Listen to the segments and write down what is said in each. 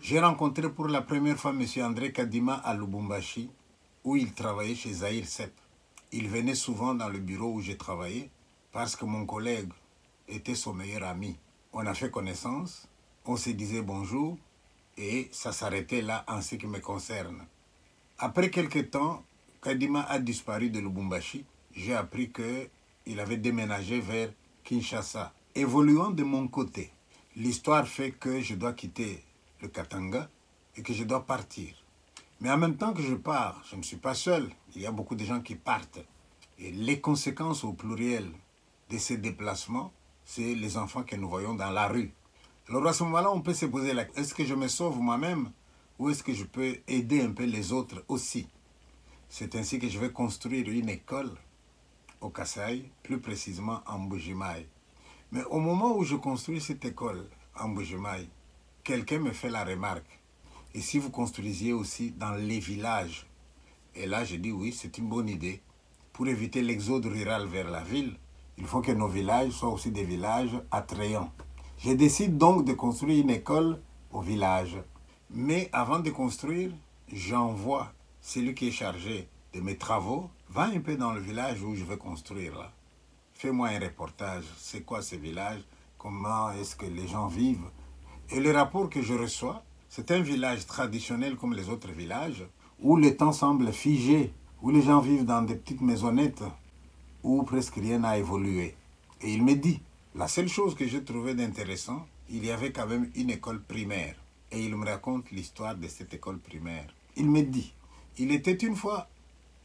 J'ai rencontré pour la première fois M. André Kadima à Lubumbashi, où il travaillait chez Zahir Sepp. Il venait souvent dans le bureau où j'ai travaillé parce que mon collègue était son meilleur ami. On a fait connaissance, on se disait bonjour et ça s'arrêtait là en ce qui me concerne. Après quelques temps, Kadima a disparu de Lubumbashi. J'ai appris qu'il avait déménagé vers Kinshasa. Évoluant de mon côté, l'histoire fait que je dois quitter le Katanga et que je dois partir. Mais en même temps que je pars, je ne suis pas seul. Il y a beaucoup de gens qui partent. Et les conséquences au pluriel de ces déplacements, c'est les enfants que nous voyons dans la rue. Alors à ce moment-là, on peut se poser la question, est-ce que je me sauve moi-même ou est-ce que je peux aider un peu les autres aussi? C'est ainsi que je vais construire une école au Kasaï, plus précisément en Mbujimaï. Mais au moment où je construis cette école en Mbujimaï, quelqu'un me fait la remarque. Et si vous construisiez aussi dans les villages? Et là, je dis oui, c'est une bonne idée. Pour éviter l'exode rural vers la ville, il faut que nos villages soient aussi des villages attrayants. Je décide donc de construire une école au village. Mais avant de construire, j'envoie celui qui est chargé de mes travaux, va un peu dans le village où je vais construire là. Fais-moi un reportage, c'est quoi ce village, comment est-ce que les gens vivent. Et le rapport que je reçois, c'est un village traditionnel comme les autres villages, où le temps semble figé, où les gens vivent dans des petites maisonnettes, où presque rien n'a évolué. Et il me dit, la seule chose que j'ai trouvé d'intéressant, il y avait quand même une école primaire. Et il me raconte l'histoire de cette école primaire. Il me dit, il était une fois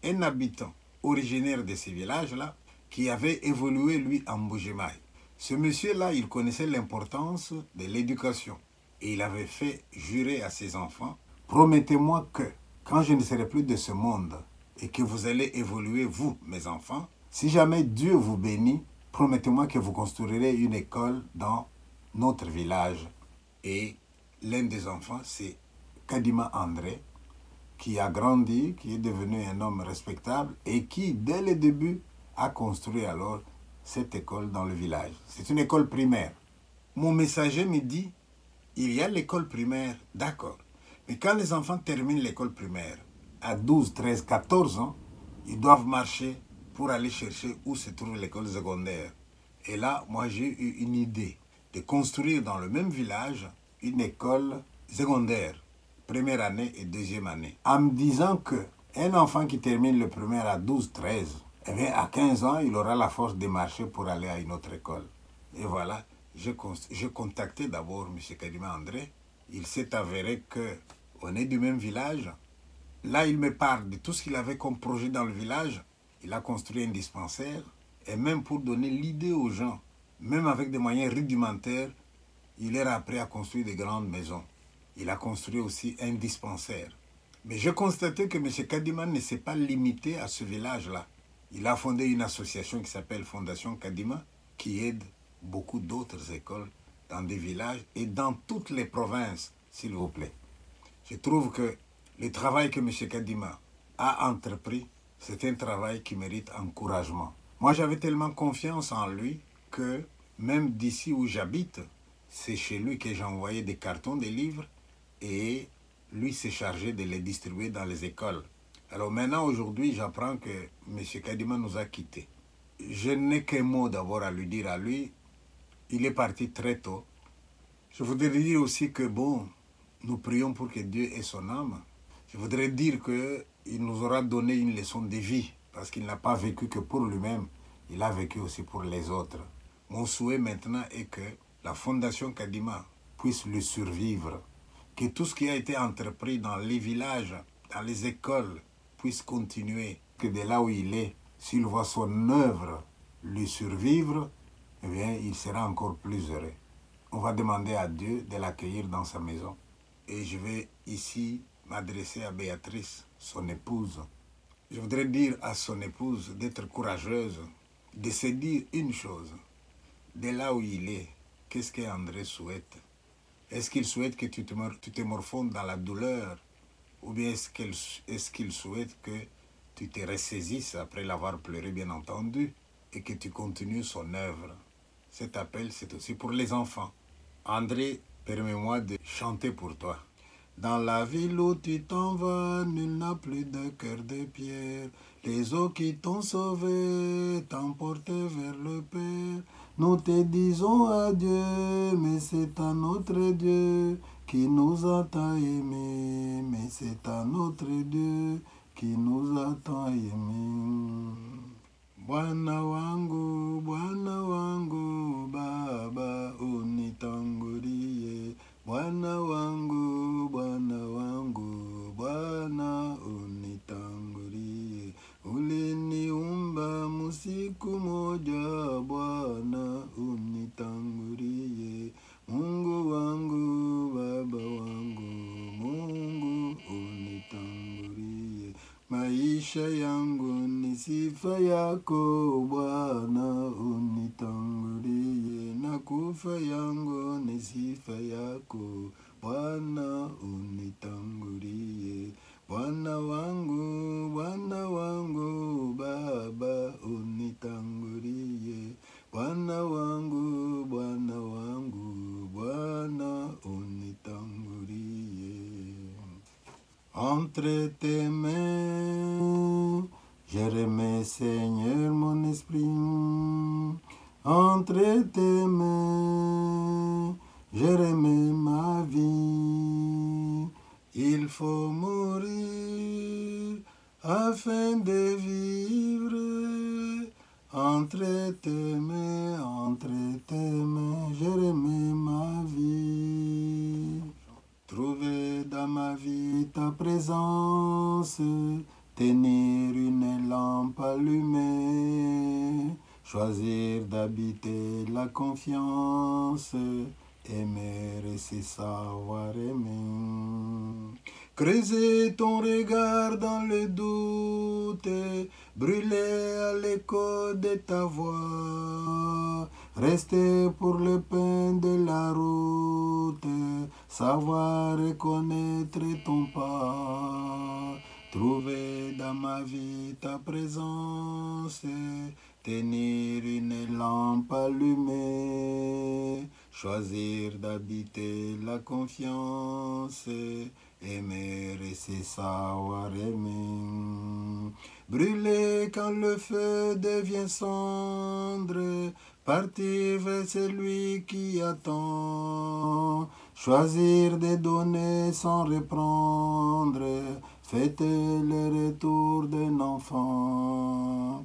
un habitant originaire de ces villages-là qui avait évolué, lui, en Mbujimaï. Ce monsieur-là, il connaissait l'importance de l'éducation. Et il avait fait jurer à ses enfants, promettez-moi que, quand je ne serai plus de ce monde, et que vous allez évoluer, vous, mes enfants, si jamais Dieu vous bénit, promettez-moi que vous construirez une école dans notre village. Et l'un des enfants, c'est Kadima André, qui a grandi, qui est devenu un homme respectable et qui, dès le début, a construit alors cette école dans le village. C'est une école primaire. Mon messager me dit, il y a l'école primaire, d'accord. Mais quand les enfants terminent l'école primaire, à 12, 13, 14 ans, ils doivent marcher pour aller chercher où se trouve l'école secondaire. Et là, moi, j'ai eu une idée de construire dans le même village une école secondaire, première année et deuxième année, en me disant qu'un enfant qui termine le primaire à 12, 13, eh bien, à 15 ans, il aura la force de marcher pour aller à une autre école. Et voilà, j'ai contacté d'abord M. Kadima André. Il s'est avéré qu'on est du même village. Là, il me parle de tout ce qu'il avait comme projet dans le village. Il a construit un dispensaire. Et même pour donner l'idée aux gens, même avec des moyens rudimentaires, il est appris à construire de grandes maisons. Il a construit aussi un dispensaire. Mais j'ai constaté que M. Kadima ne s'est pas limité à ce village-là. Il a fondé une association qui s'appelle Fondation Kadima, qui aide beaucoup d'autres écoles dans des villages et dans toutes les provinces, s'il vous plaît. Je trouve que le travail que M. Kadima a entrepris, c'est un travail qui mérite encouragement. Moi, j'avais tellement confiance en lui que même d'ici où j'habite, c'est chez lui que j'ai envoyé des cartons, des livres, et lui s'est chargé de les distribuer dans les écoles. Alors maintenant, aujourd'hui, j'apprends que M. Kadima nous a quittés. Je n'ai qu'un mot d'abord à lui dire à lui. Il est parti très tôt. Je voudrais dire aussi que, bon, nous prions pour que Dieu ait son âme. Je voudrais dire qu'il nous aura donné une leçon de vie, parce qu'il n'a pas vécu que pour lui-même, il a vécu aussi pour les autres. Mon souhait maintenant est que la Fondation Kadima puisse lui survivre, que tout ce qui a été entrepris dans les villages, dans les écoles, puisse continuer, que de là où il est, s'il voit son œuvre lui survivre, eh bien, il sera encore plus heureux. On va demander à Dieu de l'accueillir dans sa maison. Et je vais ici m'adresser à Béatrice, son épouse. Je voudrais dire à son épouse d'être courageuse, de se dire une chose. De là où il est, qu'est-ce qu'André souhaite? Est-ce qu'il souhaite que tu te morfondes dans la douleur? Ou bien est-ce qu'il souhaite que tu te ressaisisses après l'avoir pleuré, bien entendu, et que tu continues son œuvre? Cet appel, c'est aussi pour les enfants. André, permets-moi de chanter pour toi. Dans la ville où tu t'en vas, nul n'a plus de cœur de pierre. Les eaux qui t'ont sauvé t'emportaient vers le Père. Nous te disons adieu, mais c'est à notre Dieu qui nous a tant aimés. Mais c'est à notre Dieu qui nous a tant aimés. Bwana wangu, Baba unitangulie. Bwana wangu, Bwana unitangulie. Uliniumba musiku moja, Bwana unitangulie. Mungu wangu, Baba wangu, Mungu unitangulie. Maisha yangu ni sifa yako, Bwana unitangulie. Na kufa yangu ni sifa yako, Bwana unitangulie. Bwana wangu, Baba unitangulie. Bwana wangu, Bwana unitangulie. Entre tes mains, je remets, Seigneur, mon esprit. Entre tes mains, je remets ma vie. Il faut mourir afin de vivre. Entre tes mains, je remets ma vie. Trouver dans ma vie ta présence, tenir une lampe allumée, choisir d'habiter la confiance, aimer et c'est savoir aimer. Creuser ton regard dans le doute, brûler à l'écho de ta voix, rester pour le pain de la route, savoir reconnaître ton pas. Trouver dans ma vie ta présence, tenir une lampe allumée, choisir d'habiter la confiance, aimer et c'est savoir aimer. Brûler quand le feu devient cendre, partir vers celui qui attend. Choisir de donner sans reprendre, fêter le retour d'un enfant.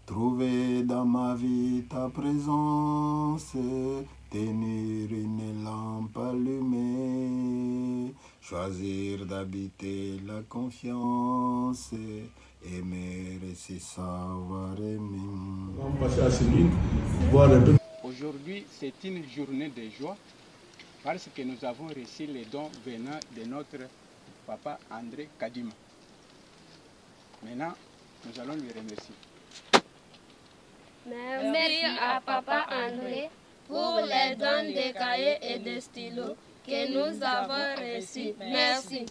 Trouver dans ma vie ta présence, tenir une lampe allumée, choisir d'habiter la confiance, aimer et c'est savoir aimer. Aujourd'hui, c'est une journée de joie parce que nous avons reçu les dons venant de notre papa André Kadima. Maintenant, nous allons lui remercier. Merci à papa André pour les dons de cahiers et de stylos que nous avons reçus. Merci.